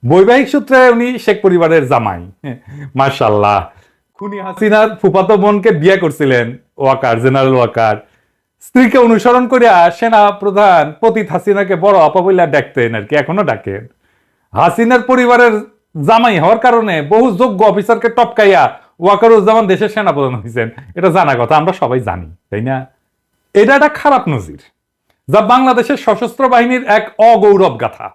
বৈবাহিক সূত্রে উনি শেখ পরিবারের জামাই। মাশাআল্লাহ। খুনি হাসিনার ফুফাতো বোনকে বিয়ে করছিলেন ওয়াকার, জেনারেল ওয়াকার। স্ত্রীকে অনুসরণ করিয়া সেনা প্রধান পতিত হাসিনাকে বড় আপা বইলা ডাকতেন আর কি, এখনো ডাকেন। হাসিনার পরিবারের জামাই হওয়ার কারণে বহু যোগ্য অফিসারকে টপকাইয়া ওয়াকারুজ্জামান দেশের সেনাপ্রধান হয়েছেন। এটা জানা কথা, আমরা সবাই জানি, তাই না? এটা একটা খারাপ নজির, যা বাংলাদেশের সশস্ত্র বাহিনীর এক অগৌরব গাথা।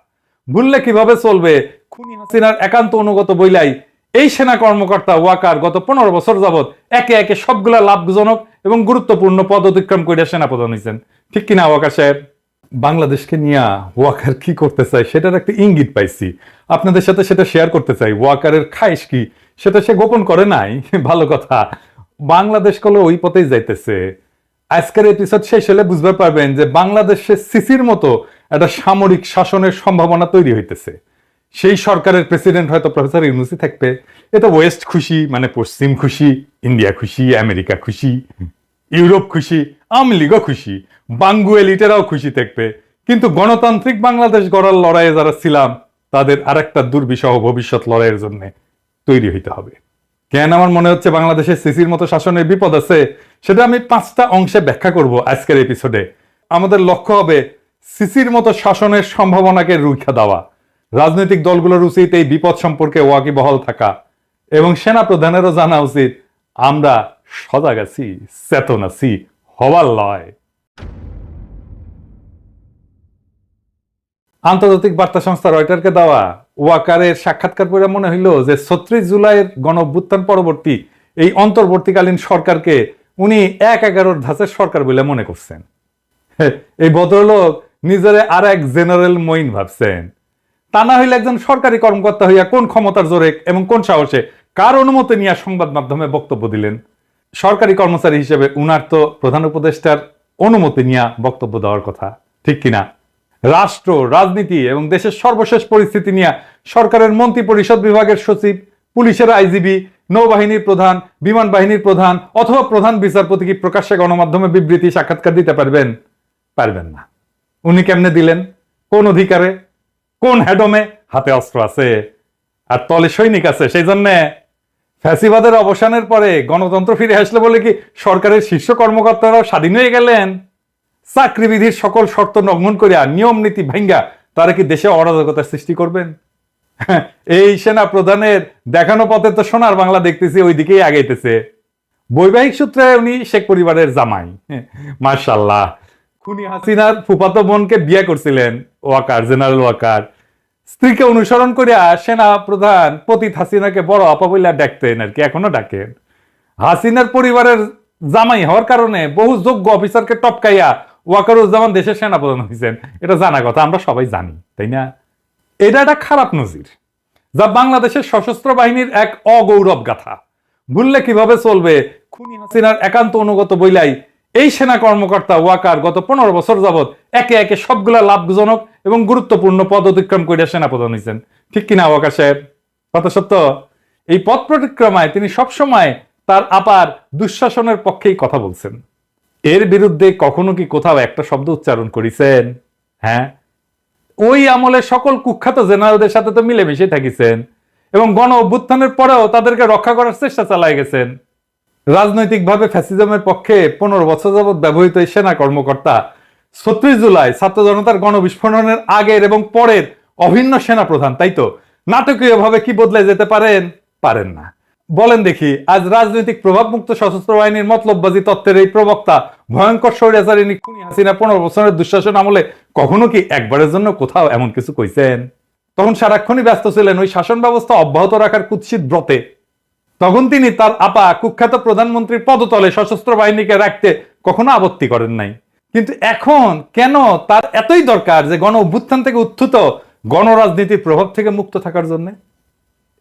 ভুললে কিভাবে চলবে? খুনি হাসিনার একান্ত অনুগত বইলাই এই সেনা কর্মকর্তা ওয়াকার গত 15 বছর যাবৎ একে একে সবগুলা লাভজনক এবং গুরুত্বপূর্ণ পদ অতিক্রম করে সেনাপ্রধান হয়েছেন। ঠিক কিনা ওয়াকার সাহেব? বাংলাদেশকে নিয়ে ওয়াকার কি করতে চায় সেটার একটা ইঙ্গিত পাইছি, আপনাদের সাথে সেটা শেয়ার করতে চাই। ওয়াকারের খাইশ কি সেটা সে গোপন করে নাই, ভালো কথা। বাংলাদেশ কলে ওই পথেই যাইতেছে। আজকের এপিসোড শেষ হলে বুঝতে পারবেন যে বাংলাদেশে সিসির মতো একটা সামরিক শাসনের সম্ভাবনা তৈরি হইতেছে। সেই সরকারের প্রেসিডেন্ট হয়তো প্রফেসর ইউনূসই থাকবে। এটা ওয়েস্ট খুশি, মানে পশ্চিম খুশি, ইন্ডিয়া খুশি, আমেরিকা খুশি, ইউরোপ খুশি, আওয়ামী লীগও খুশি, বাঙ্গু এলিটেরাও খুশি থাকবে। কিন্তু গণতান্ত্রিক বাংলাদেশ গড়ার লড়াইয়ে যারা ছিলাম তাদের আরেকটা দুর্বিষহ ভবিষ্যৎ লড়াইয়ের জন্য তৈরি হইতে হবে। কেন আমার মনে হচ্ছে বাংলাদেশের সিসির মতো শাসনের বিপদ আছে, সেটা আমি 5টা অংশে ব্যাখ্যা করব আজকের এপিসোডে। আমাদের লক্ষ্য হবে সিসির মতো শাসনের সম্ভাবনাকে রুখে দেওয়া। রাজনৈতিক দলগুলোর উচিত এই বিপদ সম্পর্কে ওয়াকিবহাল থাকা, এবং সেনা প্রধানেরও জানা উচিত আমরা সজাগ আছি, চেতন আছি, হওয়ার লয়। আন্তর্জাতিক বার্তা সংস্থা রয়টারকে দেওয়া ওয়াকারের সাক্ষাৎকার পড়ে মনে হইল যে 36 জুলাইয়ের গণ অভ্যুত্থান পরবর্তী এই অন্তর্বর্তীকালীন সরকারকে উনি 1/11 ধাঁচের সরকার বলে মনে করছেন। এই ভদ্রলোক নিজের আর এক জেনারেল মঈন ভাবছেন। তা না হইলে একজন সরকারি কর্মকর্তা হইয়া কোন ক্ষমতার জোরে এবং কোন সাহসে কার অনুমতি নিয়ে সংবাদ মাধ্যমে বক্তব্য দিলেন? সরকারি কর্মচারী হিসেবে উনার তো প্রধান উপদেষ্টার অনুমতি নিয়ে বক্তব্য দেওয়ার কথা, ঠিক কিনা? রাষ্ট্র, রাজনীতি এবং দেশের সর্বশেষ পরিস্থিতি নিয়ে সরকারের মন্ত্রী পরিষদ বিভাগের সচিব, পুলিশের আইজিবি, নৌবাহিনীর প্রধান, বিমান বাহিনীর প্রধান অথবা প্রধান বিচারপতি কি প্রকাশ্যে গণমাধ্যমে বিবৃতি, সাক্ষাৎকার দিতে পারবেন? পারবেন না। উনি কেমনে দিলেন? কোন অধিকারে? কোন হেডমে? হাতে অস্ত্র আছে আর তলে সৈনিক আছে। সেই জন্য ফ্যাসিবাদের অবসানের পরে গণতন্ত্র ফিরে আসলে বলে কি সরকারের শীর্ষ কর্মকর্তারাও স্বাধীন হয়ে গেলেন? চাকরিবিধির সকল শর্ত লঙ্ঘন করিয়া, নিয়ম নীতি ভাঙ্গা তারা কি দেশে অরাজকতার সৃষ্টি করবেন? এই সেনা প্রধানের দেখানো পথে তো সোনার বাংলা দেখতেছি ওই দিকেই আগাইতেছে। বৈবাহিক সূত্রে উনি শেখ পরিবারের জামাই। মাশাআল্লাহ। খুনি হাসিনার ফুফাতো বোনকে বিয়ে করছিলেন ওয়াকার, জেনারেল ওয়াকার। স্ত্রীকে অনুসরণ করিয়া সেনা প্রধান পতিত হাসিনাকে বড় আপা বইলা ডাকতেন আর কি, এখনো ডাকেন। হাসিনার পরিবারের জামাই হওয়ার কারণে বহু যোগ্য অফিসারকে টপকাইয়া ওয়াকারুজ্জামান দেশের সেনাপ্রধান হয়েছেন। এটা জানা কথা, আমরা সবাই জানি, তাই না? এটা একটা খারাপ নজির, যা বাংলাদেশের সশস্ত্র বাহিনীর এক অগৌরব গাথা। ভুললে কিভাবে চলবে? খুনি হাসিনার একান্ত অনুগত বইলাই এই সেনা কর্মকর্তা ওয়াকার গত 15 বছর যাবৎ একে একে সবগুলা লাভজনক এবং গুরুত্বপূর্ণ পদ অতিক্রম করে সেনাপ্রধান হয়েছেন। ঠিক কিনা ওয়াকার সাহেব? কথা সত্য। এই পথ পরিক্রমায় তিনি সবসময় তার আপার দুঃশাসনের পক্ষেই কথা বলছেন। এর বিরুদ্ধে কখনো কি কোথাও একটা শব্দ উচ্চারণ করেছেন? হ্যাঁ, ওই আমলে সকল কুখ্যাত জেনারেলদের সাথে তো মিলেমিশে থাকিছেন এবং গণ অভ্যুত্থানের পরেও তাদেরকে রক্ষা করার চেষ্টা চালায় গেছেন। রাজনৈতিকভাবে ফ্যাসিজমের পক্ষে 15 বছর যাবৎ ব্যবহৃত এই সেনা কর্মকর্তা 36 জুলাই ছাত্র জনতার গণবিস্ফোরণের আগের এবং পরের অভিন্ন সেনা প্রধান, তাই তো? নাটকীয় ভাবে কি বদলে যেতে পারেন? পারেন না। বলেন দেখি, আজ রাজনৈতিক প্রভাবমুক্ত সশস্ত্র বাহিনীর মতলববাজি তত্ত্বের এই প্রবক্তা ভয়ঙ্কর স্বৈরাচারিণী খুনি হাসিনা 15 বছরের দুঃশাসন আমলে কখনো কি একবারের জন্য কোথাও এমন কিছু কইছেন? তখন সারাক্ষণই ব্যস্ত ছিলেন ওই শাসন ব্যবস্থা অব্যাহত রাখার কুৎসিত ব্রতে। তখন তিনি তার আপা কুখ্যাত প্রধানমন্ত্রীর পদতলে সশস্ত্র বাহিনীকে রাখতে কখনো আপত্তি করেন নাই। কিন্তু এখন কেন তার এতই দরকার যে গণ অভ্যুত্থান থেকে উত্থিত গণরাজনীতির প্রভাব থেকে মুক্ত থাকার জন্য?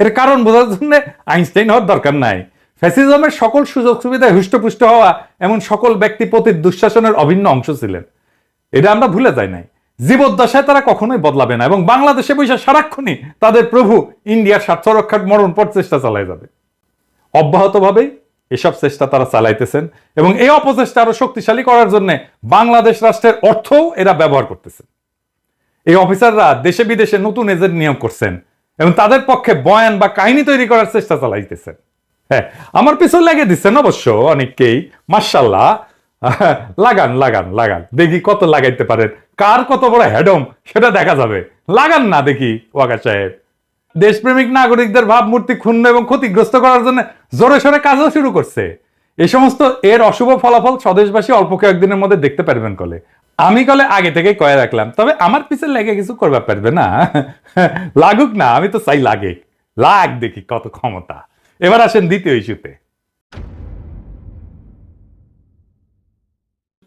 এর কারণ বোঝার জন্য আইনস্টাইন হওয়ার দরকার নাই। ফ্যাসিজমের সকল সুযোগ সুবিধায় হুষ্টপুষ্ট হওয়া এমন সকল ব্যক্তি পতিত দুঃশাসনের অভিন্ন অংশ ছিলেন। এটা আমরা ভুলে যাই নাই। জীবদ্দশায় তারা কখনোই বদলাবে না এবং বাংলাদেশে বসে সারাক্ষণই তাদের প্রভু ইন্ডিয়ার স্বার্থ রক্ষার মরণপট চেষ্টা চালায় যাবে। অব্যাহতভাবেই এসব চেষ্টা তারা চালাইতেছেন এবং এই অপচেষ্টা আরো শক্তিশালী করার জন্য বাংলাদেশ রাষ্ট্রের অর্থও এরা ব্যবহার করতেছে। এই অফিসাররা দেশে বিদেশে নতুন এজেন্ট নিয়োগ করছেন এবং তাদের পক্ষে বয়ান বা কাহিনী তৈরি করার চেষ্টা চালাইতেছেন। হ্যাঁ, আমার পিছনে লেগে দিচ্ছেন অবশ্য অনেককেই, মাশাআল্লাহ। লাগান লাগান লাগান, দেখি কত লাগাইতে পারেন, কার কত বড় হেডম সেটা দেখা যাবে। লাগান না দেখি ওয়াকার সাহেব। দেশপ্রেমিক নাগরিকদের ভাবমূর্তি ক্ষুণ্ণ এবং ক্ষতিগ্রস্ত করার জন্য জোরে সোরে কাজও শুরু করছে। এই সমস্ত এর অশুভ ফলাফল স্বদেশবাসী অল্প কয়েকদিনের মধ্যে দেখতে পারবেন কলে। আমি কলে আগে থেকে কয়ে রাখলাম, তবে আমার পিছনে লেগে কিছু করবে পারবে না। লাগুক না, আমি তো চাই লাগে, লাগ দেখি কত ক্ষমতা। এবার আসেন দ্বিতীয় ইস্যুতে।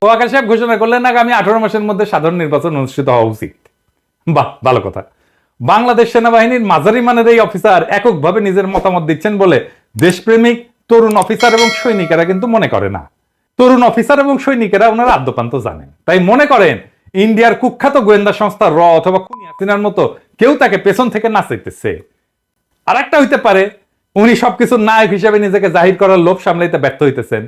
ওয়াকার সাহেব ঘোষণা করলেন আগামী 18 মাসের মধ্যে সাধারণ নির্বাচন অনুষ্ঠিত হওয়া উচিত। বাহ, ভালো কথা। বাংলাদেশ সেনাবাহিনীর মাঝারি মানের এই অফিসার এককভাবে নিজের মতামত দিচ্ছেন বলে দেশপ্রেমিক তরুণ অফিসার এবং সৈনিকেরা কিন্তু মনে করে না। তরুণ অফিসার এবং সৈনিকেরা ওনারা আদ্যপান্ত জানেন, তাই মনে করেন ইন্ডিয়ার কুখ্যাত গোয়েন্দা সংস্থা র অথবা খুনি হাসিনার মতো কেউ তাকে পেছন থেকে নাচাইতেছে। আর একটা হইতে পারে উনি সবকিছু নায়ক হিসেবে নিজেকে জাহির করার লোভ সামলাইতে ব্যর্থ হইতেছেন,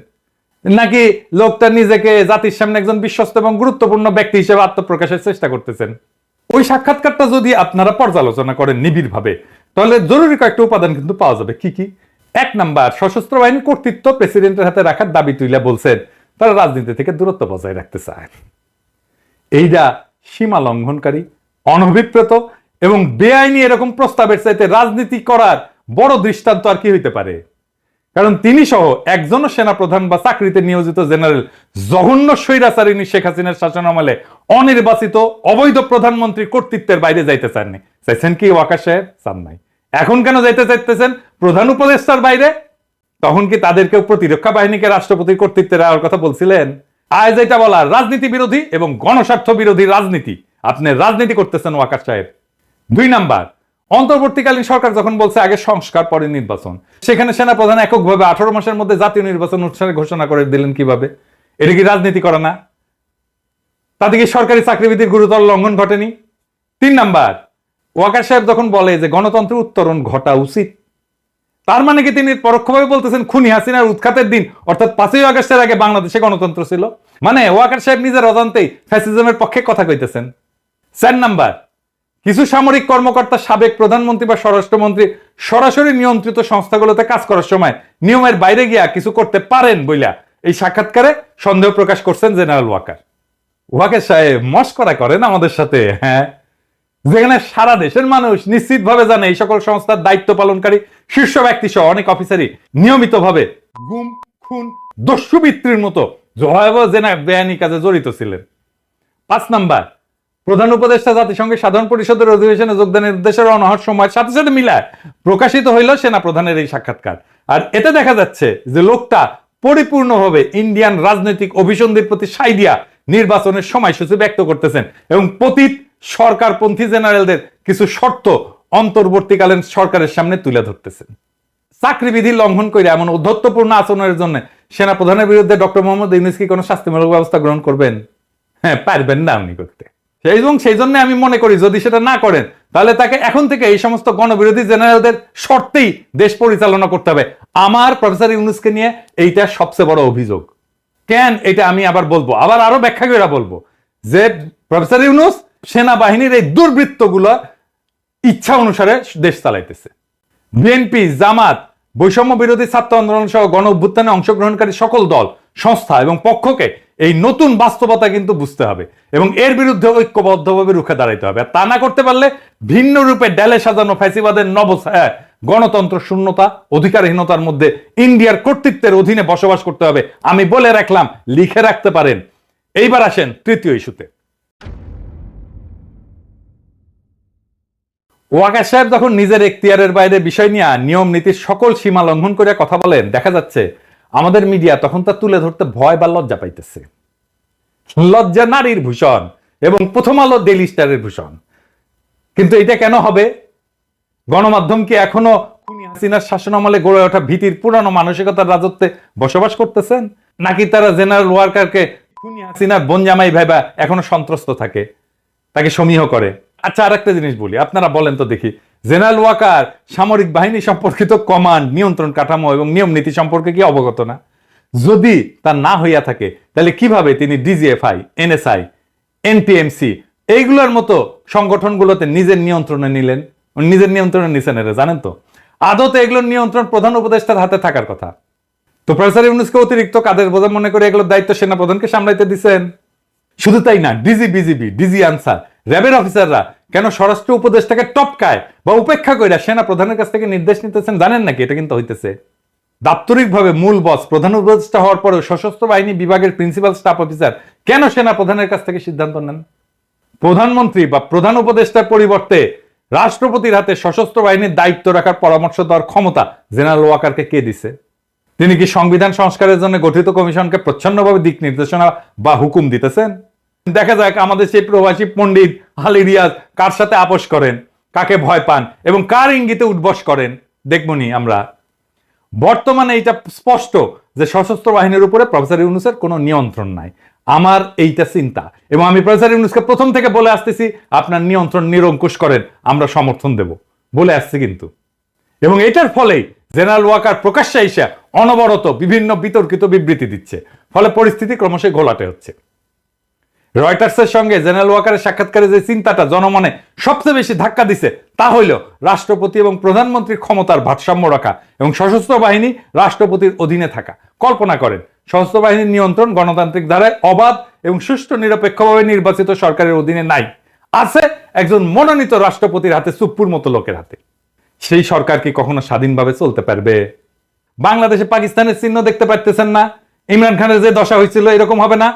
নাকি লোকটা নিজেকে জাতির সামনে একজন বিশ্বস্ত এবং গুরুত্বপূর্ণ ব্যক্তি হিসেবে আত্মপ্রকাশের চেষ্টা করতেছেন। ওই সাক্ষাৎকারটা যদি আপনারা পর্যালোচনা করেন নিবিড় ভাবে, তাহলে জরুরি কয়েকটা উপাদান কিন্তু পাওয়া যাবে। কি কি? 1 নাম্বার, সশস্ত্র বাহিনীর কর্তৃত্ব প্রেসিডেন্টের হাতে রাখার দাবি তুলে বলছেন তারা রাজনীতি থেকে দূরত্ব বজায় রাখতে চায়। এইটা সীমা লঙ্ঘনকারী, অনভিপ্রেত এবং বেআইনি এরকম প্রস্তাবের চাইতে রাজনীতি করার বড় দৃষ্টান্ত আর কি হইতে পারে? কারণ তিনি সহ একজনও সেনাপ্রধান বা চাকরিতে নিয়োজিত জেনারেল জঘন্য স্বৈরাচারিণী শেখ হাসিনার শাসনামলে অনির্বাচিত অবৈধ প্রধানমন্ত্রীর কর্তৃত্বের বাইরে যাইতে চাননি। চাইছেন কি ওয়াকার সাহেব? চান নাই। এখন কেন যাইতে চাইতেছেন প্রধান উপদেষ্টার বাইরে? তখন কি তাদেরকেও প্রতিরক্ষা বাহিনীকে রাষ্ট্রপতির কর্তৃত্বে রাখার কথা বলছিলেন? আজ এটা বলার রাজনীতি বিরোধী এবং গণস্বার্থ বিরোধী রাজনীতি। আপনি রাজনীতি করতেছেন ওয়াকার সাহেব। 2 নাম্বার, অন্তর্বর্তীকালীন সরকার যখন বলছে আগে সংস্কার পরে নির্বাচন, সেখানে সেনাপ্রধান এককভাবে 18 মাসের মধ্যে জাতীয় নির্বাচন অনুষ্ঠানের ঘোষণা করে দিলেন কিভাবে? এটা কি রাজনীতি করা না? তাতে কি সরকারি চাকরিবিধির গুরুতর লঙ্ঘন ঘটেনি? 3 নাম্বার, ওয়াকার সাহেব যখন বলে যে গণতন্ত্রের উত্তরণ ঘটা উচিত, তার মানে কি তিনি পরোক্ষভাবে বলতেছেন খুনি হাসিনার উৎখাতের দিন অর্থাৎ 5ই আগস্টের আগে বাংলাদেশে গণতন্ত্র ছিল? মানে ওয়াকার সাহেব নিজের অজান্তেই ফ্যাসিজমের পক্ষে কথা কইতেছেন। 4 নাম্বার, কিছু সামরিক কর্মকর্তা সাবেক প্রধানমন্ত্রী বা স্বরাষ্ট্রমন্ত্রী সরাসরি নিয়ন্ত্রিত সংস্থাগুলোতে কাজ করার সময় নিয়মের বাইরে গিয়া কিছু করতে পারেন বইলা এই সাক্ষাৎকারে সন্দেহ প্রকাশ করছেন জেনারেল ওয়াকার। ওয়াকার সাহেব মস্করা করেন আমাদের সাথে, হ্যাঁ? যেখানে সারা দেশের মানুষ নিশ্চিতভাবে জানে এই সকল সংস্থার দায়িত্ব পালনকারী শীর্ষ ব্যক্তি সহ অনেক অফিসারই নিয়মিতভাবে গুম, খুন, দস্যুবৃত্তির মতো ভয়াবহ বেআইনি কাজে জড়িত ছিলেন। 5 নাম্বার, প্রধান উপদেষ্টা জাতিসংঘের সাধারণ পরিষদের অধিবেশনে যোগদানের উদ্দেশ্যে রওনা হওয়ার সময়ের সাথে সাথে মিলায় প্রকাশিত হইল সেনা প্রধানের এই সাক্ষাৎকার। আর এতে দেখা যাচ্ছে যে লোকটা পরিপূর্ণভাবে ইন্ডিয়ান রাজনৈতিক অভিসন্ধির প্রতি সাই দিয়া নির্বাচনের সময়সূচি ব্যক্ত করতেছেন এবং পতিত সরকারপন্থী জেনারেলদের কিছু শর্ত অন্তর্বর্তীকালীন সরকারের সামনে তুলে ধরতেছেন। চাকরিবিধি লঙ্ঘন করে এমন ঔদ্ধত্যপূর্ণ আচরণের জন্য সেনাপ্রধানের বিরুদ্ধে ডক্টর মোহাম্মদ ইউনূস কি কোনো শাস্তিমূলক ব্যবস্থা গ্রহণ করবেন? হ্যাঁ, পারবেন না উনি করতে। এবং সেই জন্য আমি মনে করি যদি সেটা না করেন তাহলে তাকে এখন থেকে এই সমস্ত গণবিরোধী জেনারেলদের শর্তেই দেশ পরিচালনা করতে হবে। আমার প্রফেসর ইউনূসকে নিয়ে এইটা সবচেয়ে বড় অভিযোগ। কেন এটা আমি আবার বলবো, আবার আরো ব্যাখ্যা করে বলবো যে প্রফেসর ইউনূস সেনাবাহিনীর এই দুর্বৃত্তগুলো ইচ্ছা অনুসারে দেশ চালাইতেছে। বিএনপি, জামাত, বৈষম্য বিরোধী ছাত্র আন্দোলন সহ গণ অভ্যুত্থানে অংশগ্রহণকারী সকল দল, সংস্থা এবং পক্ষকে এই নতুন বাস্তবতা কিন্তু বুঝতে হবে এবং এর বিরুদ্ধে ঐক্যবদ্ধভাবে রুখে দাঁড়াইতে হবে। আর তা না করতে পারলে ভিন্ন রূপে ডেলে সাজানো ফ্যাসিবাদের নবছায়া গণতন্ত্র শূন্যতা, অধিকারহীনতার মধ্যে ইন্ডিয়ার কর্তৃত্বের অধীনে বসবাস করতে হবে। আমি বলে রাখলাম, লিখে রাখতে পারেন। এইবার আসেন তৃতীয় ইস্যুতে। ওয়াকার সাহেব যখন নিজের এখতিয়ারের বাইরে বিষয় নিয়ে নিয়ম নীতির সকল সীমা লঙ্ঘন করে কথা বলেন, দেখা যাচ্ছে আমাদের মিডিয়া তখন তা তুলে ধরতে ভয় বা লজ্জা পাইতেছে। লজ্জা নারীর ভূষণ এবং প্রথম আলো, ডেইলি স্টারের ভূষণ। কিন্তু এটা কেন হবে? গণমাধ্যম কি এখনো খুনি হাসিনার শাসনামলে গড়ে ওঠা ভীতির পুরানো মানসিকতার রাজত্বে বসবাস করতেছেন, নাকি তারা জেনারেল ওয়াকারকে খুনি হাসিনার বনজামাই ভাইবা এখনো সন্ত্রস্ত থাকে, তাকে সমীহ করে? আচ্ছা, আর একটা জিনিস বলি, আপনারা বলেন তো দেখি, জেনারেল ওয়াকার সামরিক বাহিনী সম্পর্কিত কমান্ড, নিয়ন্ত্রণ কাঠামো এবং নিয়ম নীতি সম্পর্কে কি অবগত না? যদি তা না হইয়া থাকে তাহলে কিভাবে তিনি ডিজিএফআই, এনএসআই, এনটিএমসি এইগুলোর মতো সংগঠনগুলোতে নিজের নিয়ন্ত্রণে নিলেন? উনি নিজের নিয়ন্ত্রণে নিছেন, এরা জানেন তো। আদতে এগুলোর নিয়ন্ত্রণ প্রধান উপদেষ্টার হাতে থাকার কথা। তো প্রফেসর ইউনূসকে অতিরিক্ত কাদের বোঝা মনে করে এগুলোর দায়িত্ব সেনা প্রধানকে সামলাইতে দিচ্ছেন। শুধু তাই না, ডিজি, বিজিবি, ডিজি আনসার, র্যাবের অফিসাররা কেন স্বরাষ্ট্র উপদেষ্টাকে টপকায় বা উপেক্ষা করে সেনা প্রধানের কাছ থেকে নির্দেশ নিতেছেন জানেন নাকি? এটা কিন্তু হইতেছে। দাপ্তরিকভাবে মূল বস প্রধান উপদেষ্টা হওয়ার পরেও সশস্ত্র বাহিনী বিভাগের প্রিন্সিপাল স্টাফ অফিসার কেন সেনা প্রধানের কাছ থেকে সিদ্ধান্ত নেন? প্রধানমন্ত্রী বা প্রধান উপদেষ্টার পরিবর্তে রাষ্ট্রপতির হাতে সশস্ত্র বাহিনীর দায়িত্ব রাখার পরামর্শ দেওয়ার ক্ষমতা জেনারেল ওয়াকারকে কে দিছে? তিনি কি সংবিধান সংস্কারের জন্য গঠিত কমিশনকে প্রচ্ছন্নভাবে দিক নির্দেশনা বা হুকুম দিতেছেন? দেখা যাক আমাদের সেই প্রবাসী পণ্ডিত আলী রিয়াজ কার সাথে আপোষ করেন, কাকে ভয় পান এবং কার ইঙ্গিতে উঠবস করেন, দেখবনি আমরা। বর্তমানে এটা স্পষ্ট যে সশস্ত্র বাহিনীর উপরে প্রফেসর ইউনূসের কোনো নিয়ন্ত্রণ নাই। আমার এইটা চিন্তা, এবং আমি প্রফেসর ইউনূসকে প্রথম থেকে বলে আসতেছি, আপনার নিয়ন্ত্রণ নিরঙ্কুশ করেন, আমরা সমর্থন দেব বলে আসছি কিন্তু। এবং এটার ফলেই জেনারেল ওয়াকার প্রকাশ্যে এসে অনবরত বিভিন্ন বিতর্কিত বিবৃতি দিচ্ছে, ফলে পরিস্থিতি ক্রমশই ঘোলাটে হচ্ছে। রয়টার্সের সঙ্গে জেনারেল ওয়াকারের সাক্ষাৎকারে যে চিন্তাটা জনমনে সবচেয়ে বেশি ধাক্কা দিছে তা হইল রাষ্ট্রপতি এবং প্রধানমন্ত্রীর ক্ষমতার ভারসাম্য রাখা এবং সশস্ত্র বাহিনী রাষ্ট্রপতির অধীনে থাকা। কল্পনা করেন, সশস্ত্র বাহিনীর নিয়ন্ত্রণ গণতান্ত্রিক ধারায় অবাধ এবং সুষ্ঠু নিরপেক্ষভাবে নির্বাচিত সরকারের অধীনে নাই, আছে একজন মনোনীত রাষ্ট্রপতির হাতে, চুপ্পুর মতো লোকের হাতে। সেই সরকার কি কখনো স্বাধীনভাবে চলতে পারবে? বাংলাদেশে পাকিস্তানের চিহ্ন দেখতে পারতেছেন না? ইমরান খানের যে দশা হয়েছিল এরকম হবে না?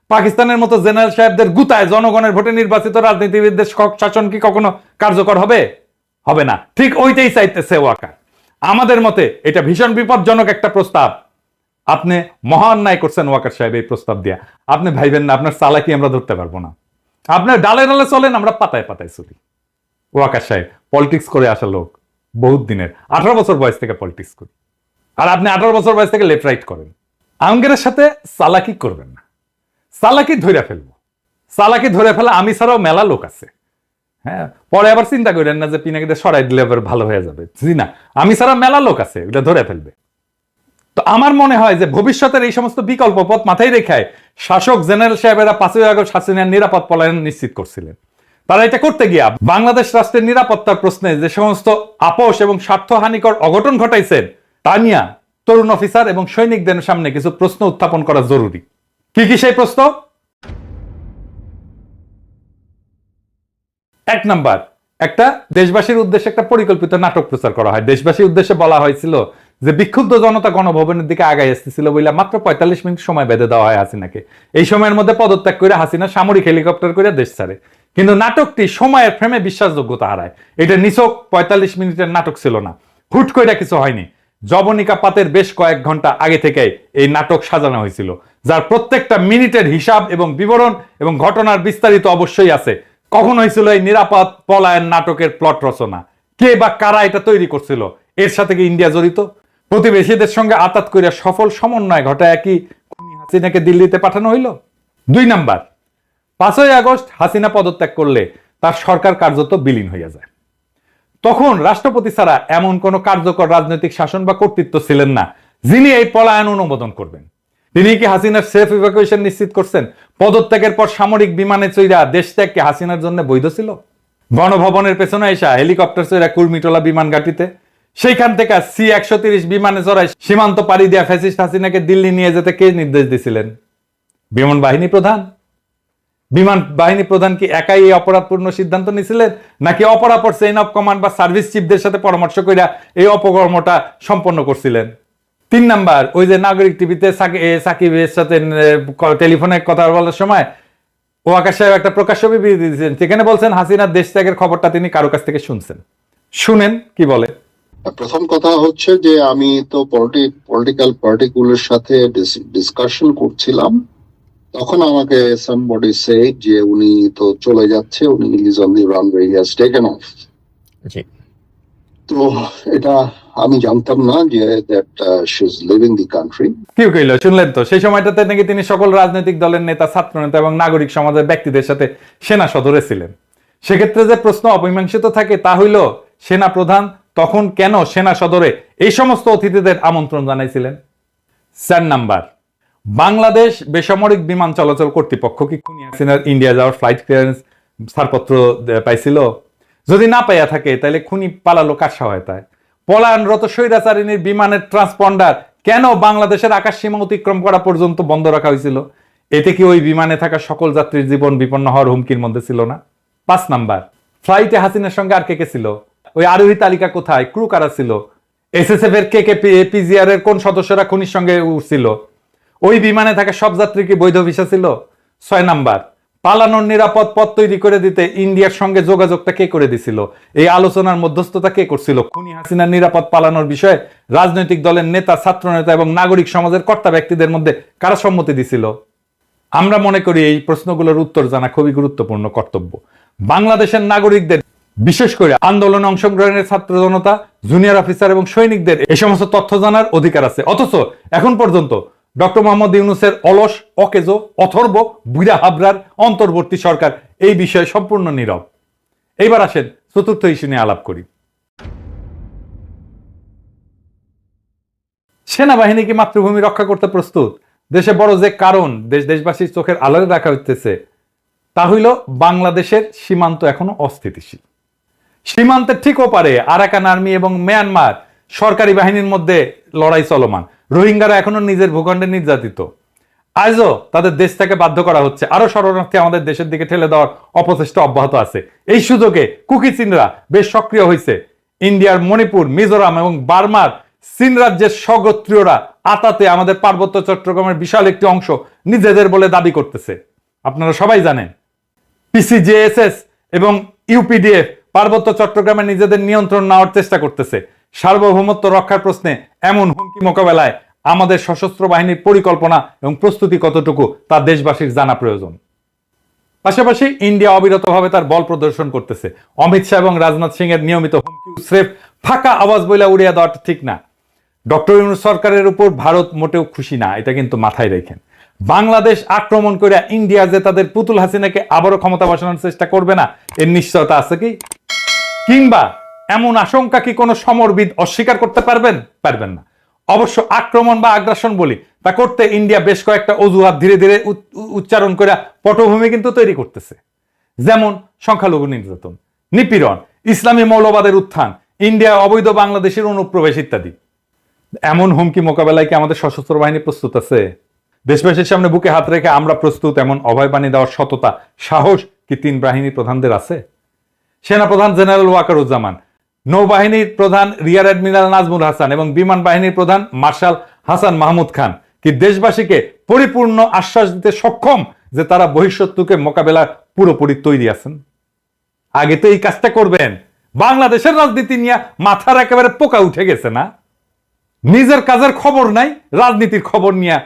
পাকিস্তানের মতো জেনারেল সাহেবদের গুতায় জনগণের ভোটে নির্বাচিত রাজনীতিবিদদের শাসন কি কখনো কার্যকর হবে? হবে না। ঠিক ওইটাই চাইতেছে ওয়াকার। আমাদের মতে এটা ভীষণ বিপজ্জনক একটা প্রস্তাব। আপনি মহা অন্যায় করছেন ওয়াকার সাহেব এই প্রস্তাব দিয়া। আপনি ভাইবেন না আপনার চালাকি আমরা ধরতে পারবো না। আপনার ডালে ডালে চলেন, আমরা পাতায় পাতায় চলি। ওয়াকার সাহেব পলিটিক্স করে আসা লোক, বহুত দিনের, 18 বছর বয়স থেকে পলিটিক্স করি, আর আপনি 18 বছর বয়স থেকে লেফট রাইট করেন। আঙ্গেরের সাথে চালাকি করবেন না, চালাকি ধরে ফেলবো। চালাকি ধরে ফেলা আমি ছাড়াও মেলা লোক আছে। হ্যাঁ, পরে আবার চিন্তা করেন না যে পিনাকিটা সরাই দিলে আবার ভালো হয়ে যাবে। জি না, আমি ছাড়া মেলা লোক আছে, ওটা ধরে ফেলবে। তো আমার মনে হয় যে ভবিষ্যতের এই সমস্ত বিকল্প পথ মাথায় রেখায় শাসক জেনারেল সাহেবেরা 5ই আগস্ট হাসিনার নিরাপদ পলায়ন নিশ্চিত করছিলেন। তারা এটা করতে গিয়া বাংলাদেশ রাষ্ট্রের নিরাপত্তার প্রশ্নে যে সমস্ত আপোষ এবং স্বার্থহানিকর অঘটন ঘটাইছেন তা নিয়ে তরুণ অফিসার এবং সৈনিকদের সামনে কিছু প্রশ্ন উত্থাপন করা জরুরি। কি কি সেই প্রশ্ন? 1 নাম্বার, একটা দেশবাসীর উদ্দেশ্যে একটা পরিকল্পিত নাটক প্রচার করা হয়। দেশবাসীর উদ্দেশ্যে বলা হয়েছিল যে বিক্ষুব্ধ জনতা গণভবনের দিকে আগায় আসতেছিল বলে মাত্র 45 মিনিট সময় বেঁধে দেওয়া হয় হাসিনাকে। এই সময়ের মধ্যে পদত্যাগ করে হাসিনা সামরিক হেলিকপ্টার করে দেশ ছাড়ে। কিন্তু নাটকটি সময়ের ফ্রেমে বিশ্বাসযোগ্যতা হারায়। এটা নিছক 45 মিনিটের নাটক ছিল না, হুট করে কিছু হয়নি। জবনিকা পাতের বেশ কয়েক ঘন্টা আগে থেকে এই নাটক সাজানো হয়েছিল, যার প্রত্যেকটা মিনিটের হিসাব এবং বিবরণ এবং ঘটনার বিস্তারিত অবশ্যই আছে। কখন হয়েছিল এই নিরাপদ পলায়ন নাটকের প্লট রচনা? কে বা কারা এটা তৈরি করছিল? এর সাথে কি ইন্ডিয়া জড়িত? প্রতিবেশীদের সঙ্গে আতাত করে সফল সমন্বয় ঘটায় কি হাসিনাকে দিল্লিতে পাঠানো হইল? 2 নাম্বার, 5ই আগস্ট হাসিনা পদত্যাগ করলে তার সরকার কার্যত বিলীন হইয়া যায়। তখন রাষ্ট্রপতি ছাড়া এমন কোন কার্যকর রাজনৈতিক শাসন বা কর্তৃত্ব ছিলেন না যিনি এই পলায়ন অনুমোদন করবেন। তিনি কি হাসিনার সেফ ইভাকুয়েশন নিশ্চিত করছেন? পদত্যাগের পর সামরিক বিমানে চইরা দেশ ত্যাগ কি হাসিনার জন্য বৈধ ছিল? গণভবনের পেছনে এসা হেলিকপ্টার চইরা কুর্মিটোলা বিমান ঘাটিতে, সেইখান থেকে C-130 বিমানে চড়াই সীমান্ত পাড়ি দিয়া ফ্যাসিস্ট হাসিনাকে দিল্লি নিয়ে যেতে কে নির্দেশ দিছিলেন? বিমান বাহিনী প্রধান। বিমান বাহিনী প্রধান কি একাই এই অপরাধপূর্ণ সিদ্ধান্ত নিয়েছিলেন, নাকি অপরাপর চেইন অফ কমান্ড বা সার্ভিস চিফদের সাথে পরামর্শ কইরা এই অপকর্মটা সম্পন্ন করছিলেন? 3 নাম্বার, ওই যে নাগরিক টিভিতে সাকিবের সাথে টেলিফোনে কথা বলার সময় ওয়াকার সাহেব একটা প্রকাশ্য বিবৃতি দিয়েছেন, সেখানে বলছেন হাসিনার দেশ ত্যাগের খবরটা তিনি কারো কাছ থেকে শুনছেন। শুনেন কি বলে। প্রথম কথা হচ্ছে যে আমি তো পলিটিক্যাল পার্টিগুলোর সাথে ডিসকাশন করছিলাম, তখন আমাকে somebody said যে উনি তো চলে যাচ্ছে, উনি is on the runway, he has taken off. তো এটা আমি জানতাম না যে that she is living the country. কি কইলো শুনলেন তো? সেই সময়টাতে নাকি তিনি সকল রাজনৈতিক দলের নেতা, ছাত্র নেতা এবং নাগরিক সমাজের ব্যক্তিদের সাথে সেনা সদরে ছিলেন। সেক্ষেত্রে যে প্রশ্ন অমীমাংসিত থাকে তা হইল, সেনা প্রধান তখন কেন সেনা সদরে এই সমস্ত অতিথিদের আমন্ত্রণ জানাইছিলেন? 4 নাম্বার, বাংলাদেশ বেসামরিক বিমান চলাচল কর্তৃপক্ষ কি খুনি হাসিনার ইন্ডিয়া যাওয়ার ফ্লাইট ক্লিয়ারেন্স ছাড়পত্র পাইছিল? যদি না পাইয়া থাকে তাহলে খুনি পালালো কার সহায়তায়? পলায়নরত স্বৈরাচারিণীর বিমানের ট্রান্সপন্ডার কেন বাংলাদেশের আকাশ সীমা অতিক্রম করা পর্যন্ত বন্ধ রাখা হয়েছিল? এতে কি ওই বিমানে থাকা সকল যাত্রীর জীবন বিপন্ন হওয়ার হুমকির মধ্যে ছিল না? 5 নাম্বার, ফ্লাইটে হাসিনার সঙ্গে আর কে কে ছিল? ওই আরোহী তালিকা কোথায়? ক্রু কারা ছিল? এসএসএফ এর পিজিআর এর কোন সদস্যরা খুনির সঙ্গে উঠছিল? ওই বিমানে থাকা সব যাত্রী কি বৈধ ভিসা ছিল? 6 নাম্বার, পালানোর নিরাপদ পথ তৈরি করে দিতে ইন্ডিয়ার সঙ্গে যোগাযোগটা কে করে দিছিল? এই আলোচনার মধ্যস্থতা কে করছিল? খুনি হাসিনার নিরাপদ পালানোর বিষয়ে রাজনৈতিক দলের নেতা, ছাত্র নেতা এবং নাগরিক সমাজের কর্তা ব্যক্তিদের মধ্যে কারা সম্মতি দিছিল? আমরা মনে করি এই প্রশ্নগুলোর উত্তর জানা খুবই গুরুত্বপূর্ণ কর্তব্য। বাংলাদেশের নাগরিকদের, বিশেষ করে আন্দোলনে অংশগ্রহণের ছাত্র জনতা, জুনিয়র অফিসার এবং সৈনিকদের এই সমস্ত তথ্য জানার অধিকার আছে। অথচ এখন পর্যন্ত ডক্টর মোহাম্মদ ইউনূসের অলস, অকেজো, অথর্ব, বুইড়া হাবরার অন্তর্বর্তী সরকার এই বিষয়ে সম্পূর্ণ নীরব। এইবার আসেন চতুর্থ ইস্যু নিয়ে আলাপ করি। সেনাবাহিনী কি মাতৃভূমি রক্ষা করতে প্রস্তুত? দেশে বড় যে কারণ দেশবাসীর চোখের আড়ালে রাখা হইতেছে তা হইল বাংলাদেশের সীমান্ত এখনো অস্থিতিশীল। সীমান্তের ঠিক ওপারে আরাকান আর্মি এবং মিয়ানমার সরকারি বাহিনীর মধ্যে লড়াই চলমান। রোহিঙ্গারা এখনো নিজের ভূখণ্ডে নির্যাতিত। আজও তাদের দেশ থেকে বাধ্য করা হচ্ছে। আরো শরণার্থী আমাদের দেশের দিকে ঠেলে দেওয়ার অপচেষ্টা অব্যাহত আছে। এই সুযোগে কুকি চীনরা বেশ সক্রিয় হয়েছে। ইন্ডিয়ার মণিপুর, মিজোরাম এবং বার্মার চীন রাজ্যের স্বগোত্রীয়রা আতাতে আমাদের পার্বত্য চট্টগ্রামের বিশাল একটি অংশ নিজেদের বলে দাবি করতেছে। আপনারা সবাই জানেন পিসিজেএসএস এবং ইউপিডিএফ পার্বত্য চট্টগ্রামে নিজেদের নিয়ন্ত্রণ নেওয়ার চেষ্টা করতেছে। সার্বভৌমত্ব রক্ষার প্রশ্নে এমন হুমকি মোকাবেলায় আমাদের সশস্ত্র বাহিনীর পরিকল্পনা এবং প্রস্তুতি কতটুকু তা দেশবাসীর জানা প্রয়োজন। পাশাপাশি ইন্ডিয়া অবিরতভাবে তার বল প্রদর্শন করতেছে। অমিত শাহ এবং রাজনাথ সিং এর নিয়মিত হুমকি স্রেফ ফাঁকা আওয়াজ বলে উড়িয়ে দেওয়াটা ঠিক না। ডক্টর ইউনূস সরকারের উপর ভারত মোটেও খুশি না, এটা কিন্তু মাথায় রাখেন। বাংলাদেশ আক্রমণ করে ইন্ডিয়া যে তাদের পুতুল হাসিনাকে আবারও ক্ষমতা বসানোর চেষ্টা করবে না এর নিশ্চয়তা আছে কি? কিংবা এমন আশঙ্কা কি কোনো সমরবিদ অস্বীকার করতে পারবেন? পারবেন না। অবশ্য আক্রমণ বা আগ্রাসন বলি তা করতে ইন্ডিয়া বেশ কয়েকটা অজুহাত ধীরে ধীরে উচ্চারণ করে পটভূমি কিন্তু তৈরি করতেছে। যেমন সংখ্যালঘু নির্যাতন, নিপীড়ন, ইসলামী মৌলবাদের উত্থান, ইন্ডিয়া অবৈধ বাংলাদেশের অনুপ্রবেশ ইত্যাদি। এমন হুমকি মোকাবেলায় কি আমাদের সশস্ত্র বাহিনী প্রস্তুত আছে? দেশবাসীর সামনে বুকে হাত রেখে আমরা প্রস্তুত এমন অভয়বাণী দেওয়ার সততা, সাহস কি 3 বাহিনীর প্রধানদের আছে? সেনাপ্রধান জেনারেল ওয়াকারুজ্জামান, নৌবাহিনীর প্রধান রিয়ার অ্যাডমিরাল নাজমুল হাসান এবং বিমান বাহিনীর প্রধান মার্শাল হাসান মাহমুদ খান কি দেশবাসীকে পরিপূর্ণ আশ্বাস দিতে সক্ষম যে তারা বহিঃশত্রুকে মোকাবেলার পুরোপুরি তৈরি আছেন? আগে তো এই কাজটা করবেন। বাংলাদেশের রাজনীতি নিয়ে মাথার একেবারে পোকা উঠে গেছে না? নিজের কাজের খবর নাই, রাজনীতির খবর নিয়ে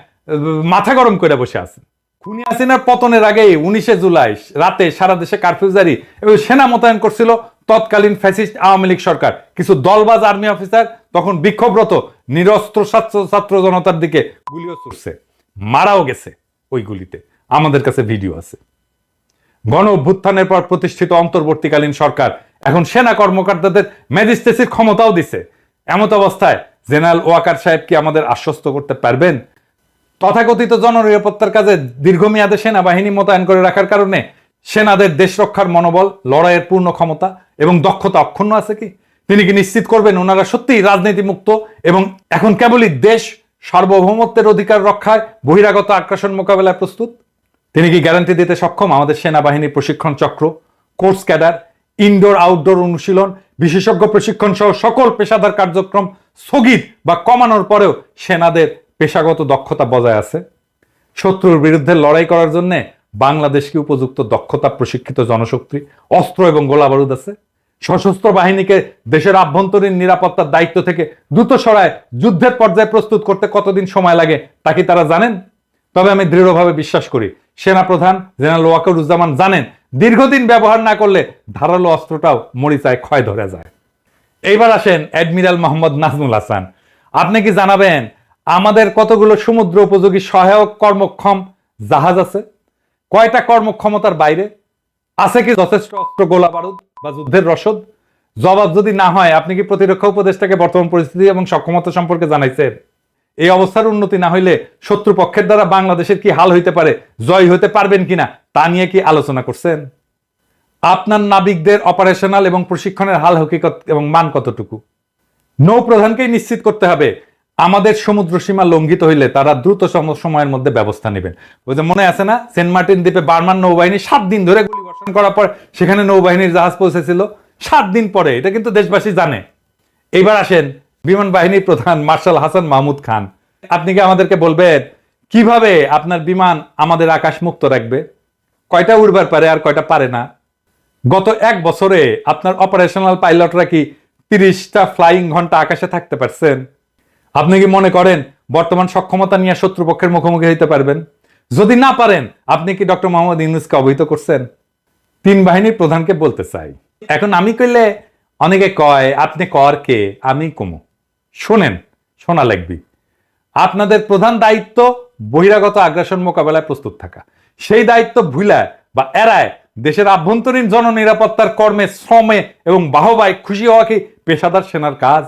মাথা গরম করে বসে আছেন। খুনি হাসিনার পতনের আগে 19 জুলাই রাতে সারা দেশে কারফিউ জারি এবং সেনা মোতায়েন করছিল তৎকালীন ফ্যাসিস্ট আওয়ামী লীগ সরকার। কিছু দলবাজ আর্মি অফিসার তখন বিক্ষোভরত নিরস্ত্র ছাত্র জনতার দিকে গুলিও ছুড়ছে, মারাও গেছে ওই গুলিতে। আমাদের কাছে ভিডিও আছে। গণ অভ্যুত্থানের পর প্রতিষ্ঠিত অন্তর্বর্তীকালীন সরকার এখন সেনা কর্মকর্তাদের ম্যাজিস্ট্রেসির ক্ষমতাও দিছে। এমত অবস্থায় জেনারেল ওয়াকার সাহেব কি আমাদের আশ্বস্ত করতে পারবেন তথাকথিত জননিরাপত্তার কাজে দীর্ঘমেয়াদে সেনাবাহিনী মোতায়েন করে রাখার কারণে সেনাদের দেশ রক্ষার মনোবল, লড়াইয়ের পূর্ণ ক্ষমতা এবং দক্ষতা অক্ষুণ্ণ আছে কি? তিনি কি নিশ্চিত করবেন ওনারা সত্যিই রাজনীতি মুক্ত এবং এখন কেবলই দেশ সার্বভৌমত্বের অধিকার রক্ষায় বহিরাগত আগ্রাসন মোকাবেলায় প্রস্তুত? তিনি কি গ্যারান্টি দিতে সক্ষম আমাদের সেনাবাহিনীর প্রশিক্ষণ চক্র, কোর্স ক্যাডার, ইনডোর আউটডোর অনুশীলন, বিশেষজ্ঞ প্রশিক্ষণ সহ সকল পেশাদার কার্যক্রম স্থগিত বা কমানোর পরেও সেনাদের পেশাগত দক্ষতা বজায় আছে? শত্রুর বিরুদ্ধে লড়াই করার জন্য বাংলাদেশকে উপযুক্ত দক্ষতা, প্রশিক্ষিত জনশক্তি, অস্ত্র এবং গোলাবারুদ আছে? সশস্ত্র বাহিনীকে দেশের আভ্যন্তরীণ নিরাপত্তার দায়িত্ব থেকে দ্রুত সরায় যুদ্ধের পর্যায়ে প্রস্তুত করতে কতদিন সময় লাগে তা কি তারা জানেন? তবে আমি দৃঢ়ভাবে বিশ্বাস করি সেনাপ্রধান জেনারেল ওয়াকারুজ্জামান জানেন দীর্ঘদিন ব্যবহার না করলে ধারালো অস্ত্রটাও মরিচায় ক্ষয় ধরে যায়। এইবার আসেন অ্যাডমিরাল মোহাম্মদ নাজমুল হাসান, আপনি কি জানাবেন আমাদের কতগুলো সমুদ্র উপযোগী সহায়ক কর্মক্ষম জাহাজ আছে? কয়টা কর্মক্ষমতার বাইরে আছে? কি যথেষ্ট অস্ত্র, গোলা বারুদ বা যুদ্ধের রসদ? জবাব যদি না হয় আপনি কি প্রতিরক্ষা উপদেষ্টাকে বর্তমান পরিস্থিতি এবং সক্ষমতা সম্পর্কে জানাইছেন? এই অবস্থার উন্নতি না হইলে শত্রুপক্ষের দ্বারা বাংলাদেশের কি হাল হইতে পারে, জয় হইতে পারবেন কিনা তা নিয়ে কি আলোচনা করছেন? আপনার নাবিকদের অপারেশনাল এবং প্রশিক্ষণের হাল হকিকত এবং মান কতটুকু? নৌ প্রধানকেই নিশ্চিত করতে হবে আমাদের সমুদ্র সীমা লঙ্ঘিত হইলে তারা দ্রুত সময়ের মধ্যে ব্যবস্থা নেবেন। ওই যে মনে আছে না, সেন্ট মার্টিন দ্বীপে বার্মান নৌবাহিনী 7 দিন ধরে গুলি বর্ষণ করার পর সেখানে নৌবাহিনীর জাহাজ পৌঁছেছিল 7 দিন পরে। এটা কিন্তু দেশবাসী জানে। এবার আসেন বিমান বাহিনীর প্রধান মার্শাল হাসান মাহমুদ খান, আপনি কি আমাদেরকে বলবেন কিভাবে আপনার বিমান আমাদের আকাশ মুক্ত রাখবে? কয়টা উড়বার পারে আর কয়টা পারে না? গত 1 বছরে আপনার অপারেশনাল পাইলটরা কি 30টা ফ্লাইং ঘন্টা আকাশে থাকতে পারছেন? আপনি কি মনে করেন বর্তমান সক্ষমতা নিয়ে শত্রুপক্ষের মুখোমুখি হইতে পারবেন? যদি না পারেন, আপনি কি ডক্টর মোহাম্মদ ইউনূসকে অবহিত করছেন? 3 বাহিনীর প্রধানকে বলতে চাই, এখন আমি কইলে অনেকে কয় আপনি কর কে, আমি কমু। শোনেন, শোনা লাগবি। আপনাদের প্রধান দায়িত্ব বহিরাগত আগ্রাসন মোকাবেলায় প্রস্তুত থাকা। সেই দায়িত্ব ভুলায় বা এড়ায় দেশের আভ্যন্তরীণ জননিরাপত্তার কর্মে, শ্রমে এবং বাহবায় খুশি হওয়া কি পেশাদার সেনার কাজ?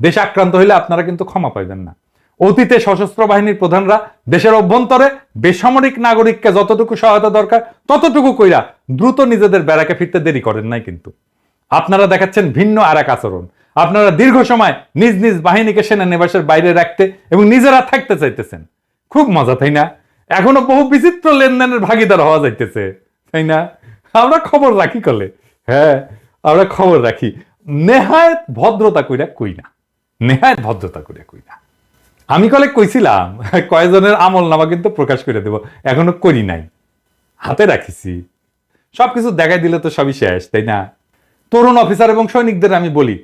দেশ আক্রান্ত হইলে আপনারা কিন্তু ক্ষমা পাইবেন না। অতীতে সশস্ত্র বাহিনীর প্রধানরা দেশের অভ্যন্তরে বেসামরিক নাগরিককে যতটুকু সহায়তা দরকার ততটুকু কইরা দ্রুত নিজেদের ব্যারাকে ফিরতে দেরি করেন নাই। কিন্তু আপনারা দেখাচ্ছেন ভিন্ন আর এক আচরণ। আপনারা দীর্ঘ সময় নিজ নিজ বাহিনীকে সেনানিবাসের বাইরে রাখতে এবং নিজেরা থাকতে চাইতেছেন। খুব মজা, তাই না? এখনো বহু বিচিত্র লেনদেনের ভাগিদার হওয়া যাইতেছে, তাই না? আমরা খবর রাখি কলে, হ্যাঁ আমরা খবর রাখি। নেহায়েত ভদ্রতা কইরা কই না, নেহায়েত ভদ্রতা করে কই না। আমি কলে কইছিলাম কয়েকজনের আমল নামা কিন্তু প্রকাশ করে দেব, এখনো করি নাই, হাতে রাখিছি। সবকিছু দেখাই দিলে তো সবই শেষ, তাই না? তরুণ অফিসার এবং সৈনিকদের আমি বলি,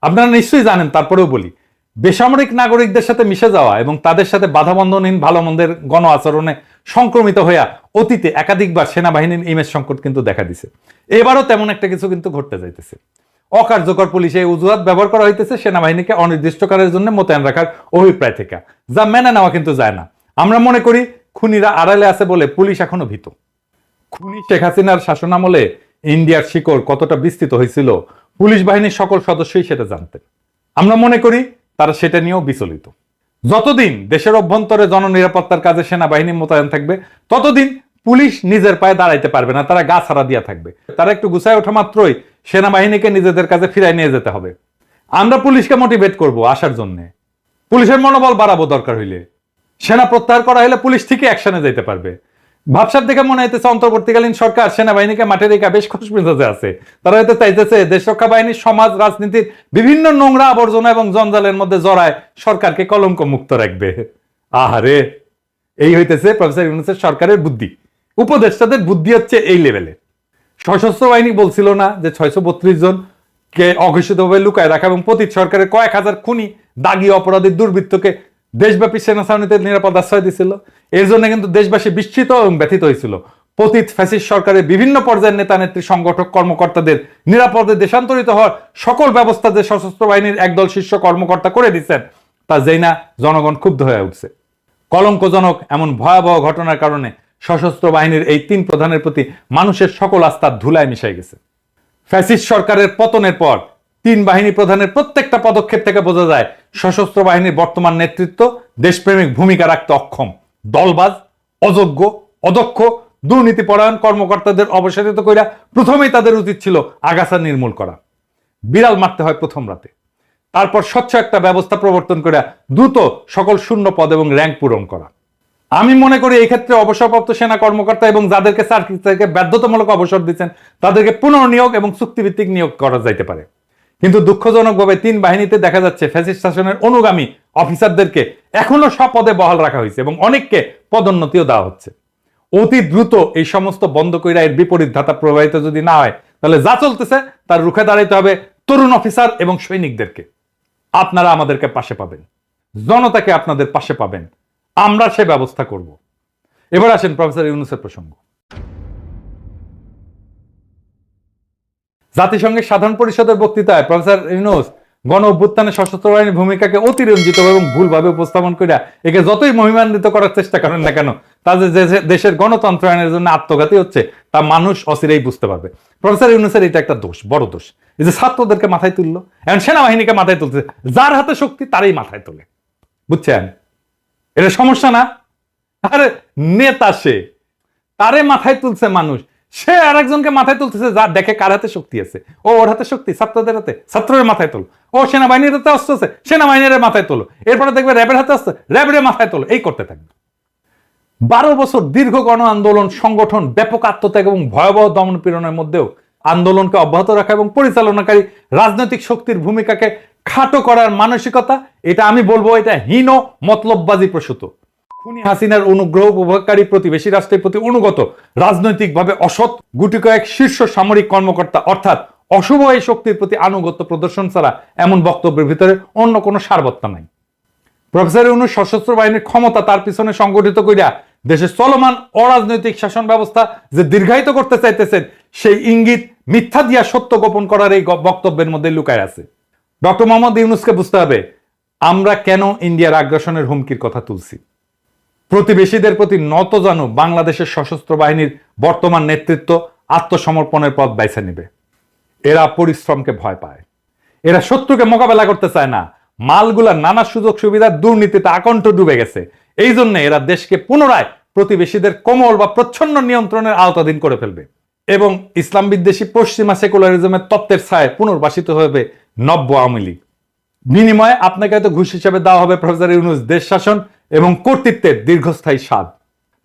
আপনারা নিশ্চয়ই জানেন, তারপরেও বলি, বেসামরিক নাগরিকদের সাথে মিশে যাওয়া এবং তাদের সাথে বাধাবন্ধনহীন ভালো মন্দের গণ আচরণে সংক্রমিত হইয়া অতীতে একাধিকবার সেনাবাহিনীর ইমেজ সংকট কিন্তু দেখা দিছে। এবারও তেমন একটা কিছু কিন্তু ঘটতে যাইতেছে। অকার্যকর পুলিশে অজুহাত ব্যবহার করা হইতেছে সেনাবাহিনীকে অনির্দিষ্টকালের জন্য মোতায়েন রাখার অভিপ্রায় থেকে, যা মেনে নেওয়া কিন্তু যায় না। আমরা মনে করি খুনিরা আড়ালে আছে বলে পুলিশ এখনো ভীত। খুনি শেখ হাসিনার শাসনামলে ইন্ডিয়ার শিকড় কতটা বিস্তৃত হয়েছিল পুলিশ বাহিনীর সকল সদস্যই সেটা জানতেন। আমরা মনে করি তারা সেটা নিয়েও বিচলিত। যতদিন দেশের অভ্যন্তরে জননিরাপত্তার কাজে সেনাবাহিনী মোতায়েন থাকবে ততদিন পুলিশ নিজের পায়ে দাঁড়াইতে পারবে না, তারা গা ছাড়া দিয়া থাকবে। তারা একটু গুছায় ওঠা মাত্রই সেনাবাহিনীকে নিজেদের কাছে ফিরাই নিয়ে যেতে হবে। আমরা পুলিশকে মোটিভেট করব আসার জন্য, পুলিশের মনোবল বাড়াবো। দরকার হইলে সেনা প্রত্যাহার করা হলে পুলিশ ঠিকই অ্যাকশনে যেতে পারবে। ভাবসাব দেখে মনে হইতেছে অন্তর্বর্তীকালীন সরকার সেনাবাহিনীকে মাঠে রেখা বেশ খুশ মেজাজে আছে। তারা হয়তো চাইতেছে দেশ রক্ষা বাহিনী সমাজ রাজনীতির বিভিন্ন নোংরা আবর্জনা এবং জঞ্জালের মধ্যে জড়ায় সরকারকে কলঙ্ক মুক্ত রাখবে। আহারে, এই হইতেছে প্রফেসর ইউনূসের সরকারের বুদ্ধি। উপদেষ্টাদের বুদ্ধি হচ্ছে এই লেভেলে। সশস্ত্র বাহিনী বলছিল না যে 632 জনকে অঘোষিতভাবে লুকায় রাখা এবং পতিত সরকারের কয়েক হাজার খুনি, দাগী অপরাধী, দুর্বৃত্তকে দেশব্যাপী সেনা ছাউনিতে নিরাপদ আশ্রয় দিছিল। এর জন্য কিন্তু দেশবাসী বিস্মিত এবং ব্যথিত হয়েছিল। পতিত ফ্যাসিস্ট সরকারের বিভিন্ন পর্যায়ের নেতা নেত্রী, সংগঠক, কর্মকর্তাদের নিরাপদে দেশান্তরিত হওয়ার সকল ব্যবস্থা যে সশস্ত্র বাহিনীর একদল শীর্ষ কর্মকর্তা করে দিচ্ছেন তা যেই না জনগণ ক্ষুব্ধ হয়ে উঠছে। কলঙ্কজনক এমন ভয়াবহ ঘটনার কারণে সশস্ত্র বাহিনীর এই 3 প্রধানের প্রতি মানুষের সকল আস্থা ধুলায় মিশাই গেছে। ফ্যাসিস্ট সরকারের পতনের পর 3 বাহিনী প্রধানের প্রত্যেকটা পদক্ষেপ থেকে বোঝা যায় সশস্ত্র বাহিনীর বর্তমান নেতৃত্ব দেশপ্রেমিক ভূমিকা রাখতে অক্ষম। দলবাজ, অযোগ্য, অদক্ষ, দুর্নীতিপরায়ণ কর্মকর্তাদের অবসারিত কইরা প্রথমেই তাদের উচিত ছিল আগাছা নির্মূল করা। বিড়াল মারতে হয় প্রথম রাতে, তারপর স্বচ্ছ একটা ব্যবস্থা প্রবর্তন করে দ্রুত সকল শূন্য পদ এবং র্যাঙ্ক পূরণ করা। আমি মনে করি এই ক্ষেত্রে অবসরপ্রাপ্ত সেনা কর্মকর্তা এবং যাদেরকে চাকরি থেকে বাধ্যতামূলক অবসর দিচ্ছেন তাদেরকে পুনর্নিয়োগ এবং চুক্তিভিত্তিক নিয়োগ করা যাইতে পারে। কিন্তু দুঃখজনকভাবে 3 বাহিনীতে দেখা যাচ্ছে ফ্যাসিস্ট শাসনের অনুগামী অফিসারদেরকে এখনো সব পদে বহাল রাখা হয়েছে এবং অনেককে পদোন্নতিও দেওয়া হচ্ছে। অতি দ্রুত এই সমস্ত বন্ধ কইরা এর বিপরীত ধাতা প্রবাহিত যদি না হয় তাহলে যা চলতেছে তার রুখে দাঁড়াইতে হবে তরুণ অফিসার এবং সৈনিকদেরকে। আপনারা আমাদেরকে পাশে পাবেন, জনতাকে আপনাদের পাশে পাবেন, আমরা সে ব্যবস্থা করব। এবার আসেন প্রফেসর ইউনূসের প্রসঙ্গ। জাতিসংঘের সাধারণ পরিষদের বক্তৃতায় প্রফেসর ইউনূস গণ অভ্যুত্থানে সশস্ত্র বাহিনীর ভূমিকাকে অতিরঞ্জিত এবং ভুলভাবে উপস্থাপন করে একে যতই মহিমান্বিত করার চেষ্টা করেন না কেন, তাদের দেশের গণতন্ত্রায়নের জন্য আত্মঘাতী হচ্ছে তা মানুষ অচিরেই বুঝতে পারবে। প্রফেসর ইউনূসের এটা একটা দোষ, বড় দোষ। এই যে ছাত্রদেরকে মাথায় তুললো, এখন সেনাবাহিনীকে মাথায় তুলছে, যার হাতে শক্তি তারই মাথায় তোলে। বুঝছেন, এটা সমস্যা না? আরে নেতা সে, তারে মাথায় তুলছে মানুষ, সে আরেকজনকে মাথায় তুলতেছে, যা দেখে কার হাতে শক্তি আছে। ও ওর হাতে শক্তি, ছাত্রদের হাতে, ছাত্রের মাথায় তোলো। ও সেনাবাহিনীর হাতে অস্ত্র আছে, সেনাবাহিনীর মাথায় তোলো। এরপরে দেখবে র্যাবের হাতে অস্ত্র, র্যাবের মাথায় তোলো। এই করতে থাকবে। 12 বছর দীর্ঘ গণ আন্দোলন সংগঠন, ব্যাপক আত্মত্যাগ এবং ভয়াবহ দমন পীড়নের মধ্যেও আন্দোলনকে অব্যাহত রাখা এবং পরিচালনাকারী রাজনৈতিক শক্তির ভূমিকাকে খাটো করার মানসিকতা, এটা আমি বলবো এটা হীন মতলববাজি প্রসূত। খুনি হাসিনার অনুগ্রহ উপভোগকারী প্রতিবেশী রাষ্ট্রের প্রতি অনুগত, রাজনৈতিকভাবে অসৎ গুটি কয়েক শীর্ষ সামরিক কর্মকর্তা অর্থাৎ অশুভ এই শক্তির প্রতি আনুগত্য প্রদর্শন ছাড়া এমন বক্তব্যের ভিতরে অন্য কোনো সারবত্তা নাই। প্রফেসর ইউনূস সশস্ত্র বাহিনীর ক্ষমতা তার পিছনে সংগঠিত কইরা দেশের চলমান অরাজনৈতিক শাসন ব্যবস্থা যে দীর্ঘায়িত করতে চাইতেছেন, সেই ইঙ্গিত মিথ্যা দিয়া সত্য গোপন করার এই বক্তব্যের মধ্যে লুকায় আছে। ডক্টর মোহাম্মদ ইউনূসকে বুঝতে হবে আমরা কেন ইন্ডিয়ার আগ্রাসনের হুমকির কথা তুলছি। প্রতিবেশীদের প্রতি নতজানু বাংলাদেশের সশস্ত্র বাহিনীর বর্তমান নেতৃত্ব আত্মসমর্পণের পথ বেছে নেবে। এরা পরিশ্রমকে ভয় পায়, এরা শত্রুকে মোকাবেলা করতে চায় না। মালগুলা নানা সুযোগ সুবিধার দুর্নীতিতে আকণ্ঠ ডুবে গেছে। এই জন্য এরা দেশকে পুনরায় প্রতিবেশীদের কোমল বা প্রচ্ছন্ন নিয়ন্ত্রণের আওতাধীন করে ফেলবে এবং ইসলাম বিদ্বেষী পশ্চিমা সেকুলারিজমের তত্ত্বের ছায় পুনর্বাসিত হবে নব্য আওয়ামী লীগ। বিনিময়ে আপনাকে হয়তো ঘুষ হিসেবে দেওয়া হবে প্রফেসর ইউনূস দেশ শাসন এবং কর্তৃত্বের দীর্ঘস্থায়ী স্বাদ।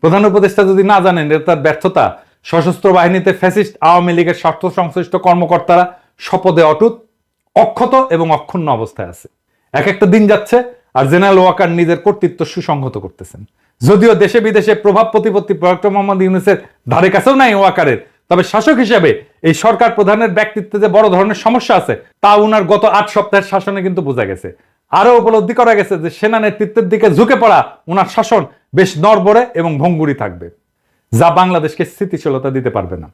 প্রধান উপদেষ্টা যদি না জানেন এটা তার ব্যর্থতা। সশস্ত্র বাহিনীতে ফ্যাসিস্ট আওয়ামী লীগের স্বার্থ সংশ্লিষ্ট কর্মকর্তারা শপথে অটুট, অক্ষত এবং অক্ষুণ্ণ অবস্থায় আছে। এক একটা দিন যাচ্ছে আর জেনারেল ওয়াকার নিজের কর্তৃত্ব সুসংহত করতেছেন। যদিও দেশে বিদেশে প্রভাব প্রতিপত্তি ডক্টর মোহাম্মদ ইউনূসের ধারে কাছেও নাই ওয়াকারের, তবে শাসক হিসেবে এই সরকার প্রধানের ব্যক্তিত্বে যে বড় ধরনের সমস্যা আছে তা উনার গত 8 সপ্তাহের শাসনে কিন্তু বোঝা গেছে। আরো উপলব্ধি করা গেছে যে সেনা নেতৃত্বের দিকে ঝুঁকে পড়া উনার শাসন বেশ নড়বড়ে এবং ভঙ্গুরি থাকবে, যা বাংলাদেশকে স্থিতিশীলতা দিতে পারবে না।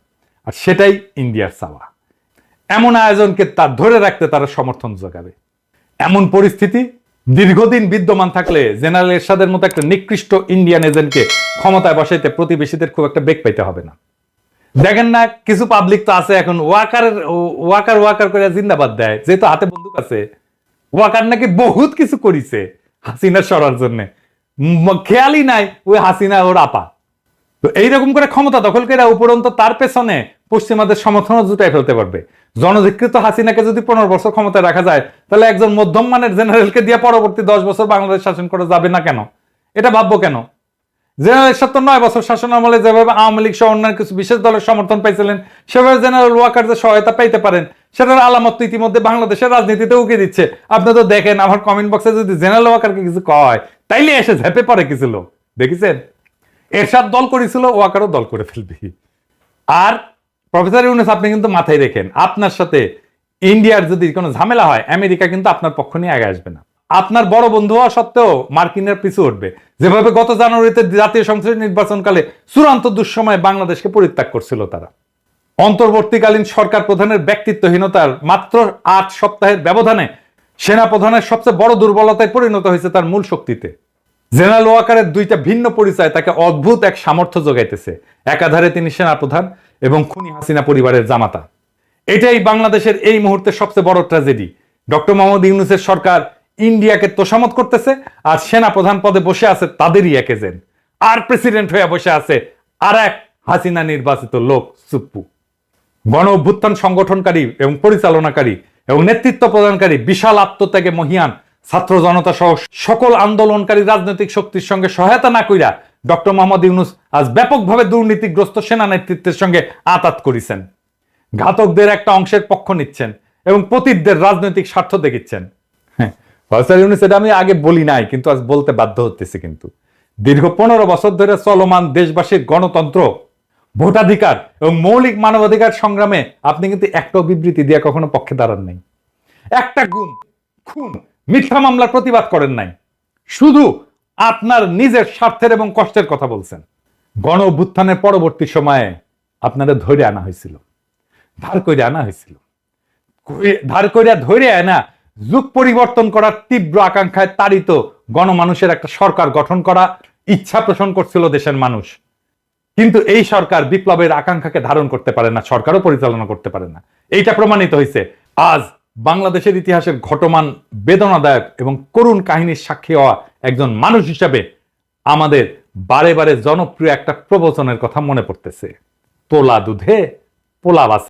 আর সেটাই ইন্ডিয়ার চাওয়া। এমন আয়োজনকে তার ধরে রাখতে তারা সমর্থন যোগাবে। এমন পরিস্থিতি দীর্ঘদিন বিদ্যমান থাকলে জেনারেল এরশাদের মতো একটা নিকৃষ্ট ইন্ডিয়ান এজেন্টকে ক্ষমতায় বসাইতে প্রতিবেশীদের খুব একটা বেগ পাইতে হবে না। দেখেন না, কিছু পাবলিক তো আছে এখন ওয়াকার করে জিন্দাবাদ দেয়, যেহেতু হাতে বন্দুক আছে। ওয়াকার নাকি বহুত কিছু করিছে হাসিনা সরার জন্য, খেয়ালই নাই ওই হাসিনা ওর আপা। তো এইরকম করে ক্ষমতা দখল করে উপরন্ত তার পেছনে পশ্চিমাদের সমর্থন জুটাই ফেলতে পারবে। জনধিকৃত হাসিনাকে যদি 15 বছর ক্ষমতায় রাখা যায়, তাহলে একজন মধ্যম মানের জেনারেলকে দিয়ে পরবর্তী 10 বছর বাংলাদেশ শাসন করা যাবে না কেন? এটা ভাববো কেন? জেনারেল 9 বছর শাসন আমলে যেভাবে আওয়ামী লীগ সহ অন্যান্য কিছু বিশেষ দলের সমর্থন পাইছিলেন, সেভাবে জেনারেল ওয়াকার যে সহায়তা পাইতে পারেন, সেটার আলামত ইতিমধ্যে বাংলাদেশের রাজনীতিতে উকি দিচ্ছে। আপনি তো দেখেন, আমার কমেন্ট বক্সে যদি জেনারেল ওয়াকারকে কিছু কয়, তাইলে এসে ঝেপে পড়ে কিছু লোক, দেখেছেন? এরশাদ দল করেছিল, ওয়াকারও দল করে ফেলবি। আর প্রফেসর ইউনূস, আপনি কিন্তু মাথায় রেখেন, আপনার সাথে ইন্ডিয়ার যদি কোনো ঝামেলা হয়, আমেরিকা কিন্তু আপনার পক্ষ নিয়ে আগে আসবে না। আপনার বড় বন্ধু হওয়া সত্ত্বেও মার্কিনের পিছু উঠবে, যেভাবে গত জানুয়ারিতে জাতীয় সংসদ নির্বাচনকালে চূড়ান্ত দুঃসময়ে বাংলাদেশকে পরিত্যাগ করছিল তারা। অন্তর্বর্তীকালীন সরকার প্রধানের ব্যক্তিত্বহীনতার মাত্র 8 সপ্তাহের ব্যবধানে সেনা প্রধানের সবচেয়ে বড় দুর্বলতায় পরিণত হয়েছে তার মূল শক্তিতে। জেনারেল ওয়াকারের দুইটা ভিন্ন পরিচয় তাকে অদ্ভুত এক সামর্থ্য যোগাইতেছে। একাধারে তিনি সেনা প্রধান এবং খুনি হাসিনা পরিবারের জামাতা। এটাই বাংলাদেশের এই মুহূর্তে সবচেয়ে বড় ট্র্যাজেডি। ডক্টর মোহাম্মদ ইউনূসের সরকার ইন্ডিয়াকে তোষামত করতেছে, আর সেনা প্রধান পদে বসে আছে তাদেরই এক এজেন্ট, আর প্রেসিডেন্ট হয়ে বসে আছে আর এক হাসিনা নির্বাচিত লোক সুপ্পু। গণ অভ্যুত্থান সংগঠনকারী এবং পরিচালনাকারী এবং নেতৃত্ব প্রদানকারী বিশাল আত্মত্যাগে মহিয়ান ছাত্র জনতা সহ সকল আন্দোলনকারী রাজনৈতিক শক্তির সঙ্গে সহায়তা না কইরা ডক্টর মোহাম্মদ ইউনূস আজ ব্যাপকভাবে দুর্নীতিগ্রস্ত সেনা নেতৃত্বের সঙ্গে আঁতাত করেছেন। ঘাতকদের একটা অংশের পক্ষ নিচ্ছেন এবং পতিতদের রাজনৈতিক স্বার্থ দেখিচ্ছেন। প্রফেসর ইউনূস, এটা আমি আগে বলি নাই, কিন্তু আজ বলতে বাধ্য হতেছি। কিন্তু দীর্ঘ 15 বছর ধরে চলমান দেশবাসীর গণতন্ত্র, ভোটাধিকার এবং মৌলিক মানবাধিকার সংগ্রামে আপনি কিন্তু একটা বিবৃতি দিয়ে কখনো পক্ষে দাঁড়ান নাই। একটা গুম, খুন, মিথ্যা মামলার প্রতিবাদ করেন নাই। শুধু আপনার নিজের স্বার্থের এবং কষ্টের কথা বলছেন। গণ অভ্যুত্থানের পরবর্তী সময়ে আপনাদের ধরে আনা হয়েছিল, ধার করে আনা হয়েছিল, ধার করে ধরে আনা যুগ পরিবর্তন করার তীব্র আকাঙ্ক্ষায় তাড়িত গণমানুষের একটা সরকার গঠন করা ইচ্ছা পোষণ করছিল দেশের মানুষ। কিন্তু এই সরকার বিপ্লবের আকাঙ্ক্ষাকে ধারণ করতে পারে না, সরকারও পরিচালনা করতে পারে না। এইটা প্রমাণিত হয়েছে। আজ বাংলাদেশের ইতিহাসের ঘটমান বেদনাদায়ক এবং করুণ কাহিনীর সাক্ষী হওয়া একজন মানুষ হিসাবে আমাদের বারে বারে জনপ্রিয় একটা প্রবচনের কথা মনে পড়তেছে। তোলা দুধে পোলা বাছে।